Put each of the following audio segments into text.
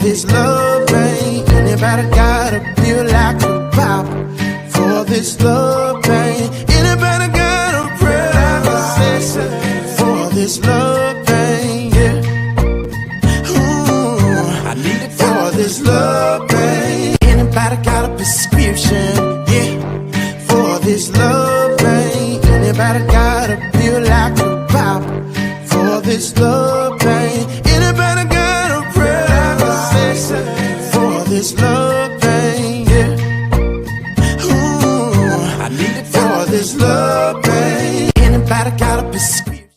this love pain. Anybody gotta feel like a Bible for this love pain. Anybody got a prayer like a session for this love pain, yeah. Ooh, I need it for this love pain. Anybody got a prescription, yeah, for this love pain. Anybody got a feel like a Bible for this love pain. Anybody got a prayer like a session for this love pain, yeah. Ooh, I need it for this love pain. Anybody got a prescription?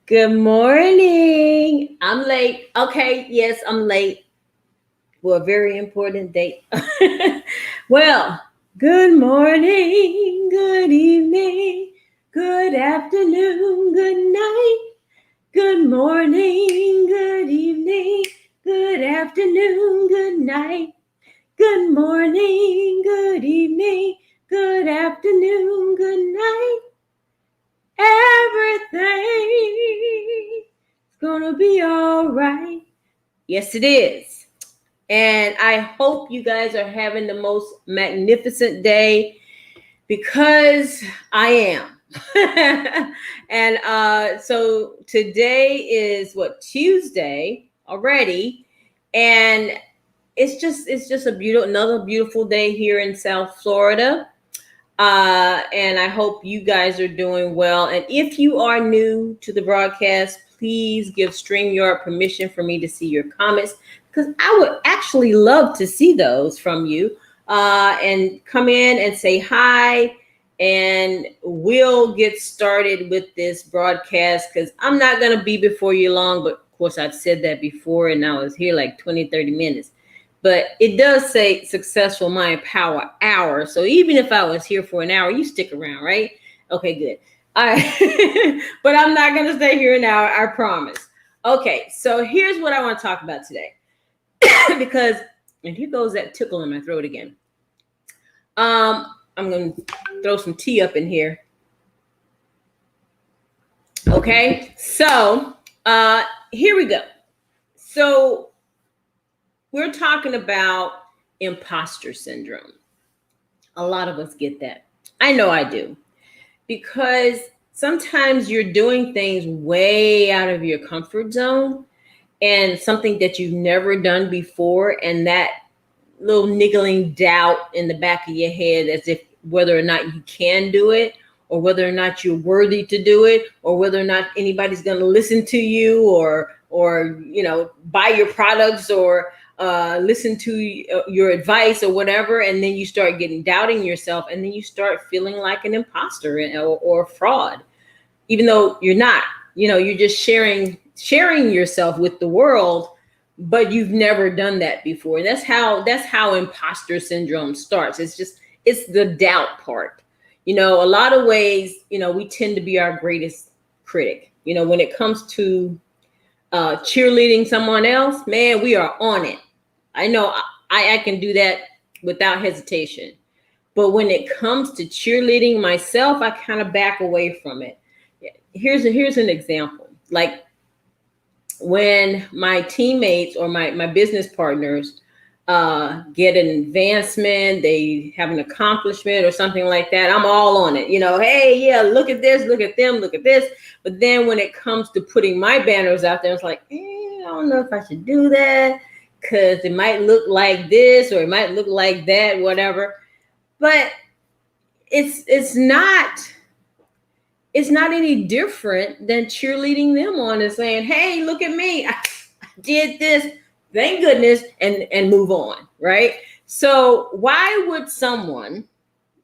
Good morning. I'm late. Okay, yes, I'm late for a very important date. Well, good morning, good evening, good afternoon, good night. Good morning, good evening, good afternoon, good night. Good morning, good evening, good afternoon, good night. Everything's gonna be all right. Yes, it is. And I hope you guys are having the most magnificent day, because I am. And so today is Tuesday already, and it's just another beautiful day here in South Florida. And I hope you guys are doing well. And if you are new to the broadcast, please give StreamYard permission for me to see your comments, because I would actually love to see those from you. And come in and say hi, and we'll get started with this broadcast, because I'm not going to be before you long. But of course, I've said that before, and I was here like 20-30 minutes. But it does say Successful Mind Power Hour. So even if I was here for an hour, you stick around, right? Okay, good. All right. But I'm not going to stay here an hour, I promise. Okay, so here's what I want to talk about today. Because, and here goes that tickle in my throat again. I'm going to throw some tea up in here. Okay, so here we go. So we're talking about imposter syndrome. A lot of us get that. I know I do. Because sometimes you're doing things way out of your comfort zone, and something that you've never done before, and that little niggling doubt in the back of your head as if whether or not you can do it, or whether or not you're worthy to do it, or whether or not anybody's going to listen to you, or buy your products, or listen to your advice, or whatever. And then you start doubting yourself, and then you start feeling like an imposter or a fraud, even though you're not. You're just sharing yourself with the world, but you've never done that before. And that's how imposter syndrome starts. It's the doubt part. A lot of ways, we tend to be our greatest critic. When it comes to cheerleading someone else, man, we are on it. I know I can do that without hesitation. But when it comes to cheerleading myself, I kind of back away from it. Here's an example. Like when my teammates or my business partners get an advancement, they have an accomplishment or something like that, I'm all on it. Hey, yeah, look at this, look at them, look at this. But then when it comes to putting my banners out there, it's like, I don't know if I should do that, because it might look like this or it might look like that, whatever. But it's not any different than cheerleading them on and saying, hey, look at me, I did this, thank goodness, and move on, right? So why would someone,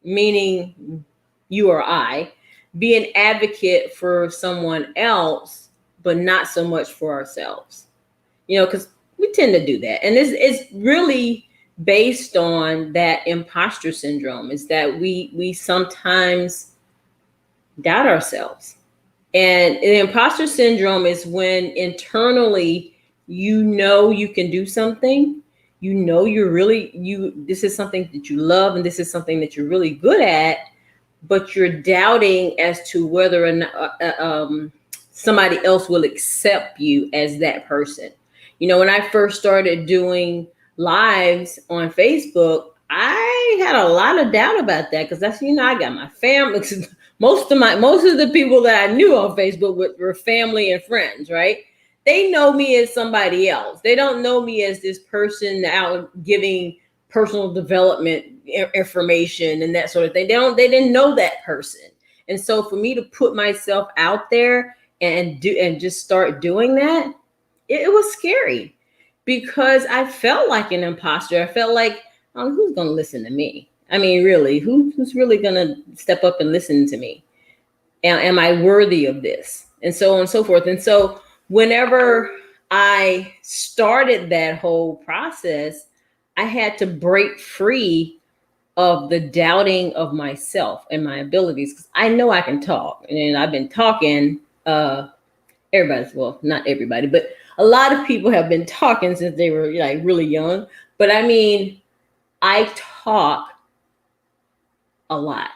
meaning you or I, be an advocate for someone else, but not so much for ourselves? Because we tend to do that. And it's really based on that imposter syndrome, is that we sometimes doubt ourselves. And the imposter syndrome is when internally you can do something, this is something that you love, and this is something that you're really good at, but you're doubting as to whether or not somebody else will accept you as that person. When I first started doing lives on Facebook, I had a lot of doubt about that because that's, I got my family. Most of the people that I knew on Facebook were family and friends, right? They know me as somebody else. They don't know me as this person out giving personal development information and that sort of thing. They didn't know that person. And so for me to put myself out there and just start doing that, it was scary because I felt like an imposter. I felt like, oh, who's going to listen to me? I mean, really, who's really going to step up and listen to me? Am I worthy of this? And so on and so forth. And so whenever I started that whole process, I had to break free of the doubting of myself and my abilities, because I know I can talk. And I've been talking, well, not everybody, but a lot of people have been talking since they were like really young. But I mean, I talk a lot.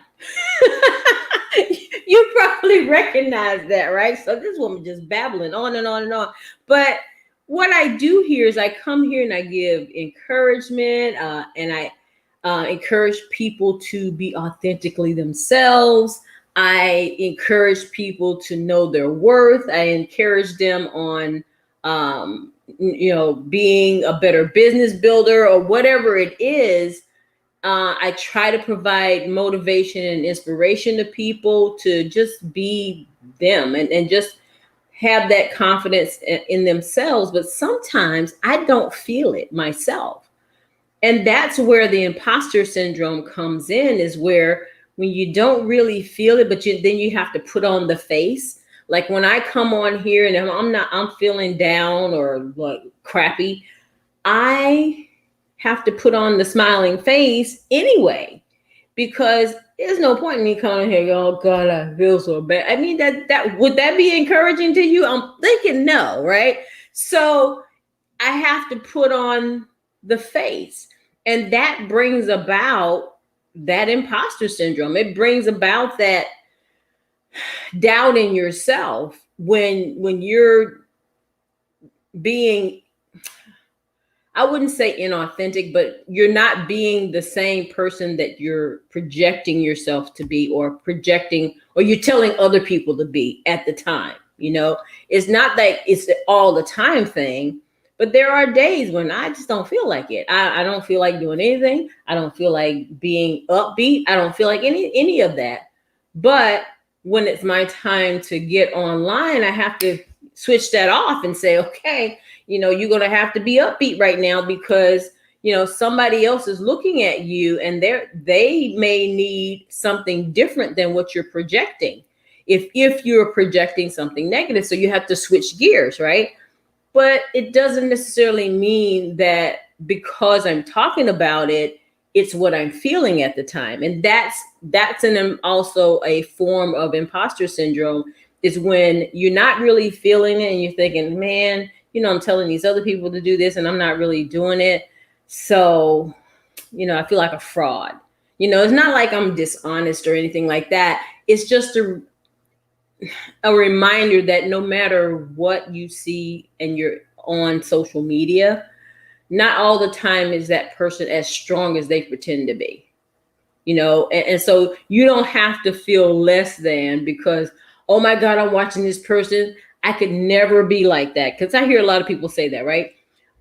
You probably recognize that, right? So this woman just babbling on and on and on. But what I do here is I come here and I give encouragement, and I encourage people to be authentically themselves. I encourage people to know their worth. I encourage them on, being a better business builder or whatever it is. I try to provide motivation and inspiration to people to just be them and just have that confidence in themselves. But sometimes I don't feel it myself. And that's where the imposter syndrome comes in, is where when you don't really feel it, but then you have to put on the face. Like when I come on here and I'm feeling down or like crappy, I have to put on the smiling face anyway, because there's no point in me coming here, oh God, I feel so bad. I mean, that would that be encouraging to you? I'm thinking no, right? So I have to put on the face, and that brings about that imposter syndrome. It brings about that doubt in yourself when you're being, I wouldn't say inauthentic, but you're not being the same person that you're projecting yourself to be, or you're telling other people to be at the time. It's not like it's all the time thing, but there are days when I just don't feel like it. I don't feel like doing anything. I don't feel like being upbeat. I don't feel like any of that. But when it's my time to get online, I have to switch that off and say, okay, you're going to have to be upbeat right now because, somebody else is looking at you and they may need something different than what you're projecting. If you're projecting something negative, so you have to switch gears, right? But it doesn't necessarily mean that because I'm talking about it, it's what I'm feeling at the time. And that's also a form of imposter syndrome, is when you're not really feeling it and you're thinking, man, I'm telling these other people to do this and I'm not really doing it. So, I feel like a fraud. It's not like I'm dishonest or anything like that. It's just a reminder that no matter what you see and you're on social media, not all the time is that person as strong as they pretend to be. And so you don't have to feel less than because, oh my God, I'm watching this person, I could never be like that. Because I hear a lot of people say that, right?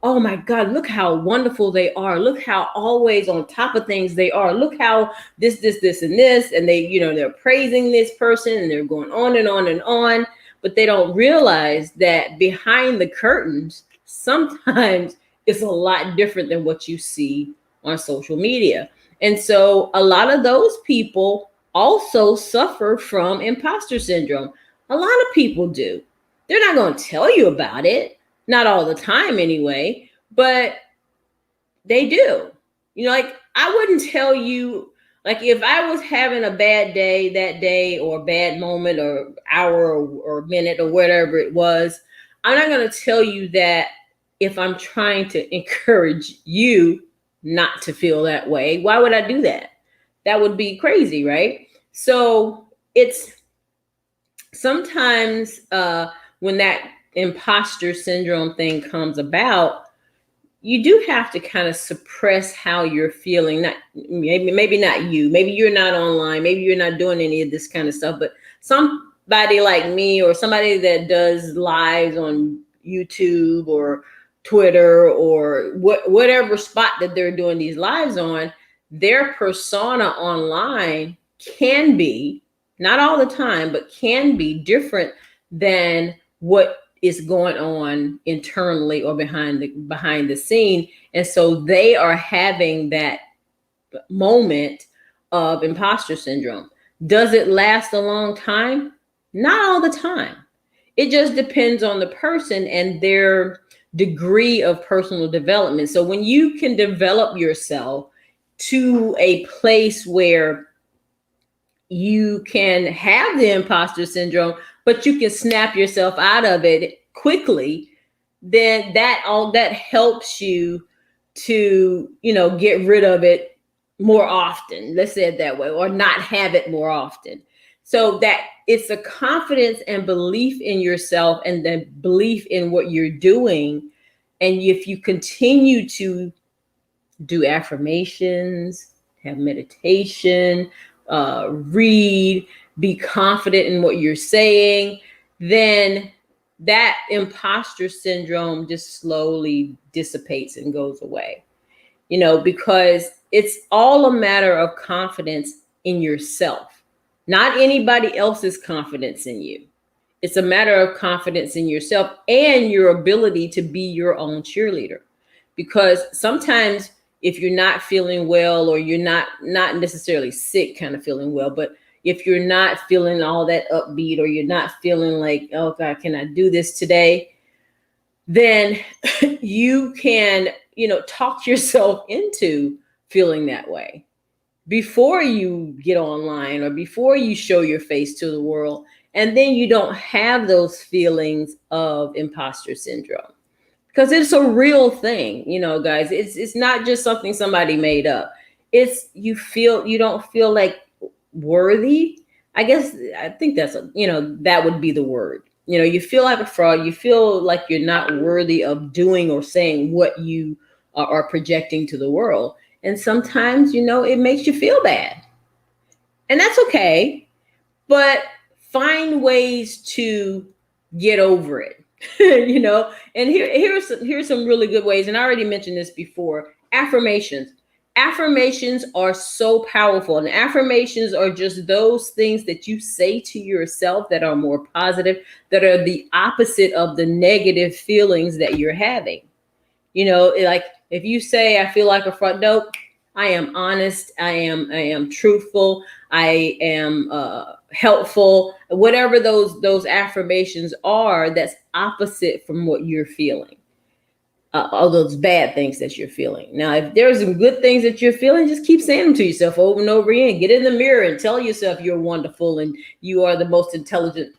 Oh my God, look how wonderful they are. Look how always on top of things they are. Look how this, and this. And they're praising this person and they're going on and on and on. But they don't realize that behind the curtains, sometimes it's a lot different than what you see on social media. And so a lot of those people also suffer from imposter syndrome. A lot of people do. They're not going to tell you about it, not all the time anyway, but they do. Like I wouldn't tell you, like if I was having a bad day that day or bad moment or hour or minute or whatever it was, I'm not going to tell you that if I'm trying to encourage you not to feel that way. Why would I do that? That would be crazy, right? So it's sometimes when that imposter syndrome thing comes about, you do have to kind of suppress how you're feeling. Not maybe not you. Maybe you're not online. Maybe you're not doing any of this kind of stuff. But somebody like me, or somebody that does lives on YouTube or Twitter or whatever spot that they're doing these lives on, their persona online can be, not all the time, but can be different than what is going on internally or behind the scene. And so they are having that moment of imposter syndrome. Does it last a long time? Not all the time. It just depends on the person and their degree of personal development. So when you can develop yourself to a place where you can have the imposter syndrome, but you can snap yourself out of it quickly, then that helps you to, get rid of it more often. Let's say it that way, or not have it more often. So that it's a confidence and belief in yourself and the belief in what you're doing. And if you continue to do affirmations, have meditation, read, be confident in what you're saying, then that imposter syndrome just slowly dissipates and goes away. Because it's all a matter of confidence in yourself, not anybody else's confidence in you. It's a matter of confidence in yourself and your ability to be your own cheerleader. Because sometimes if you're not feeling well, or you're not necessarily sick, kind of feeling well, but if you're not feeling all that upbeat, or you're not feeling like, oh God, can I do this today? Then you can, talk yourself into feeling that way before you get online or before you show your face to the world. And then you don't have those feelings of imposter syndrome, because it's a real thing, guys. It's not just something somebody made up. It's you don't feel like worthy. I guess I think that would be the word. You feel like a fraud. You feel like you're not worthy of doing or saying what you are projecting to the world. And sometimes, it makes you feel bad. And that's okay. But find ways to get over it. And here's some really good ways. And I already mentioned this before. Affirmations are so powerful, and affirmations are just those things that you say to yourself that are more positive, that are the opposite of the negative feelings that you're having. Like if you say, I feel like a fraud, nope, I am honest, I am truthful, I am helpful, whatever those affirmations are, that's opposite from what you're feeling. All those bad things that you're feeling. Now, if there's some good things that you're feeling, just keep saying them to yourself over and over again. Get in the mirror and tell yourself you're wonderful and you are the most intelligent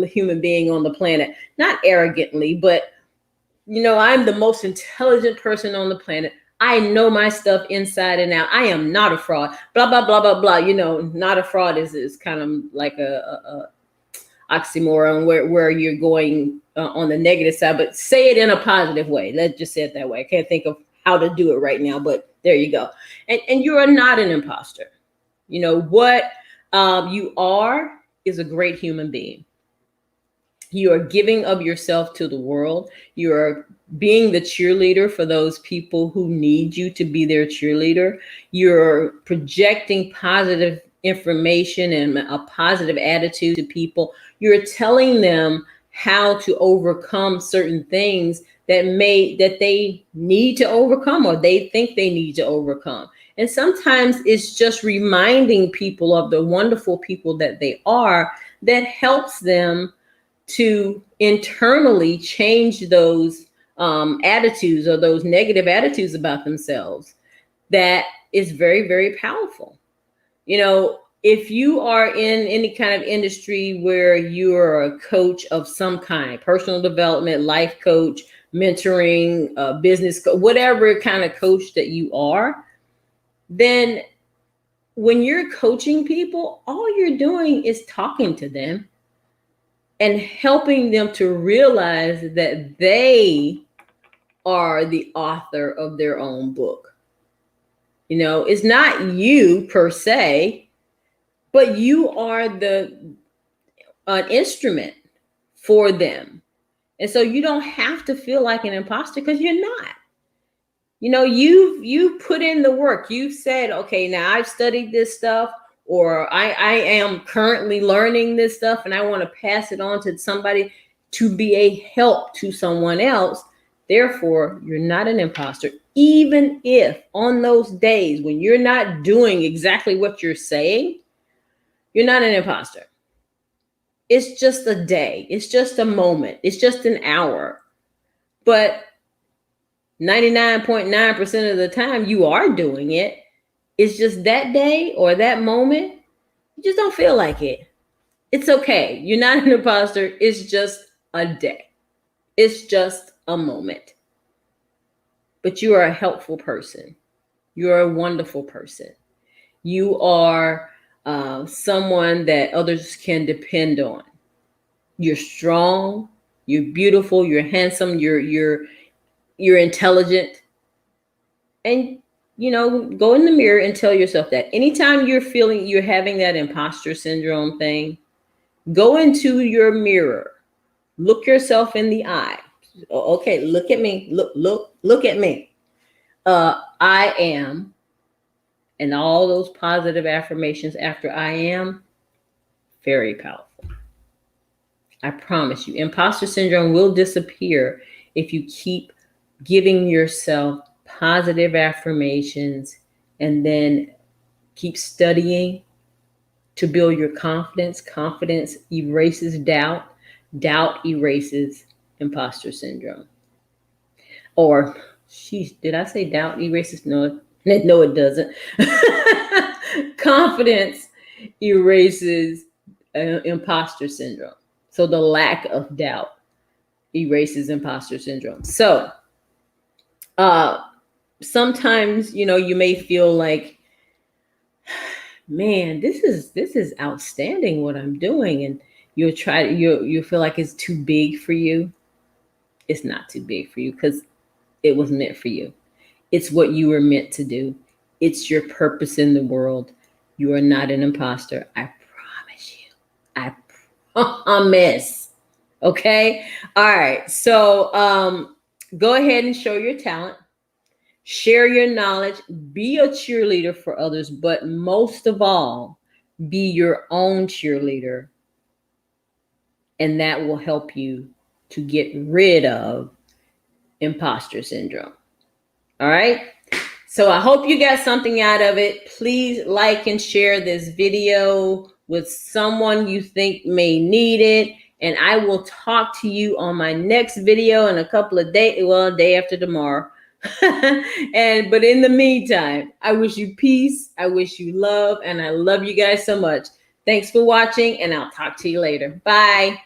human being on the planet. Not arrogantly, but I'm the most intelligent person on the planet. I know my stuff inside and out. I am not a fraud. Blah, blah, blah, blah, blah. Not a fraud is kind of like a oxymoron where you're going on the negative side, but say it in a positive way. Let's just say it that way. I can't think of how to do it right now, but there you go. And you are not an imposter. What you are is a great human being. You are giving of yourself to the world. You are being the cheerleader for those people who need you to be their cheerleader. You're projecting positive information and a positive attitude to people. You're telling them how to overcome certain things that they need to overcome, or they think they need to overcome. And sometimes it's just reminding people of the wonderful people that they are, that helps them to internally change those attitudes, or those negative attitudes about themselves. That is very, very powerful. If you are in any kind of industry where you are a coach of some kind, personal development, life coach, mentoring, business, whatever kind of coach that you are, then when you're coaching people, all you're doing is talking to them. and helping them to realize that they are the author of their own book. You know, it's not you per se, but you are an instrument for them. And so you don't have to feel like an imposter, because you're not. You know, you put in the work. You've said, okay, now I've studied this stuff, or I am currently learning this stuff, and I want to pass it on to somebody to be a help to someone else. Therefore, you're not an imposter, even if on those days when you're not doing exactly what you're saying, you're not an imposter. It's just a day. It's just a moment. It's just an hour. But 99.9% of the time you are doing it. It's just that day or that moment, you just don't feel like it. It's okay. You're not an imposter. It's just a day. It's just a moment. But you are a helpful person. You're a wonderful person. You are someone that others can depend on. You're strong. You're beautiful. You're handsome. You're intelligent. And, you know, go in the mirror and tell yourself that. Anytime you're having that imposter syndrome thing, go into your mirror, look yourself in the eye. Okay, look at me. Look at me. I am, and all those positive affirmations after I am, very powerful. I promise you, imposter syndrome will disappear if you keep giving yourself positive affirmations and then keep studying to build your confidence. Confidence erases doubt. Doubt erases imposter syndrome. Or, did I say doubt erases? No, it doesn't. Confidence erases imposter syndrome. So the lack of doubt erases imposter syndrome. So sometimes, you know, you may feel like, man, this is outstanding what I'm doing, and you feel like it's too big for you. It's not too big for you, because it was meant for you. It's what you were meant to do. It's your purpose in the world. You are not an imposter. I promise you. I promise. Okay. All right. So go ahead and show your talent. Share your knowledge. Be a cheerleader for others, but most of all, be your own cheerleader. And that will help you to get rid of imposter syndrome. All right. So I hope you got something out of it. Please like and share this video with someone you think may need it. And I will talk to you on my next video in a couple of days. Well, day after tomorrow. But in the meantime, I wish you peace. I wish you love. And I love you guys so much. Thanks for watching. And I'll talk to you later. Bye.